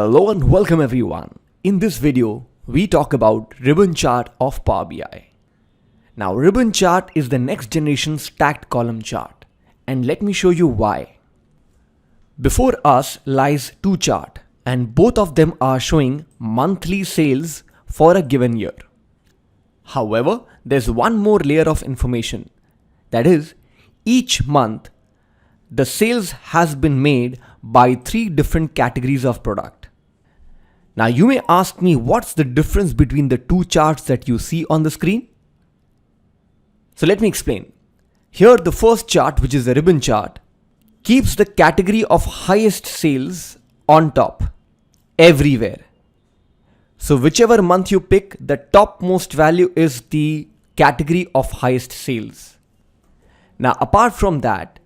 Hello and welcome everyone. In this video, we talk about ribbon chart of Power BI. Now, ribbon chart is the next generation stacked column chart, and let me show you why. Before us lies two charts, and both of them are showing monthly sales for a given year. However, there's one more layer of information. That is, each month, the sales has been made by three different categories of product. Now you may ask me, what's the difference between the two charts that you see on the screen? So let me explain. Here the first chart, which is the ribbon chart, keeps the category of highest sales on top everywhere. So whichever month you pick, the topmost value is the category of highest sales. Now apart from that,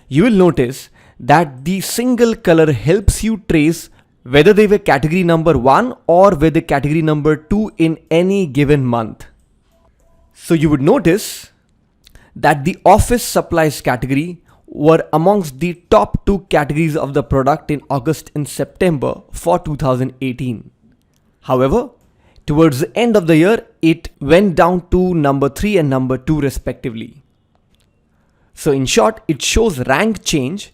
you will notice that the single color helps you trace whether they were category number 1 or whether category number 2 in any given month. So you would notice that the office supplies category were amongst the top two categories of the product in August and September for 2018. However, towards the end of the year, it went down to number 3 and number 2 respectively. So in short, it shows rank change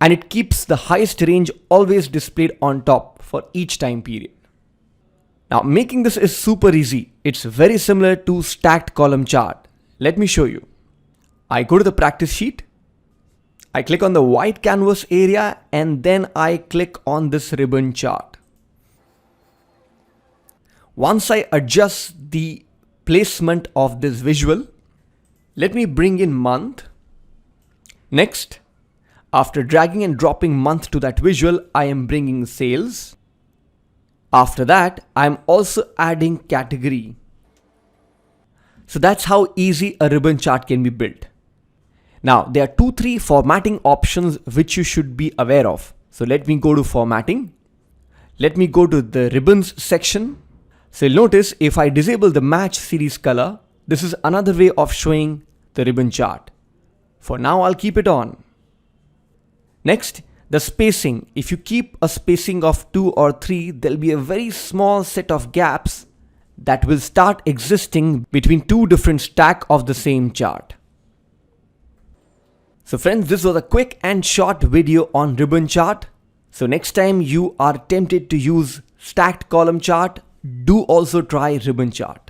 and it keeps the highest range always displayed on top for each time period. Now making this is super easy. It's very similar to stacked column chart. Let me show you. I go to the practice sheet. I click on the white canvas area and then I click on this ribbon chart. Once I adjust the placement of this visual, let me bring in month. Next, after dragging and dropping month to that visual, I am bringing sales. After that, I am also adding category. So that's how easy a ribbon chart can be built. Now, there are 2-3 formatting options which you should be aware of. So let me go to formatting. Let me go to the ribbons section. So you'll notice if I disable the match series color, this is another way of showing the ribbon chart. For now, I'll keep it on. Next, the spacing. If you keep a spacing of 2 or 3, there'll be a very small set of gaps that will start existing between two different stacks of the same chart. So friends, this was a quick and short video on ribbon chart. So next time you are tempted to use stacked column chart, do also try ribbon chart.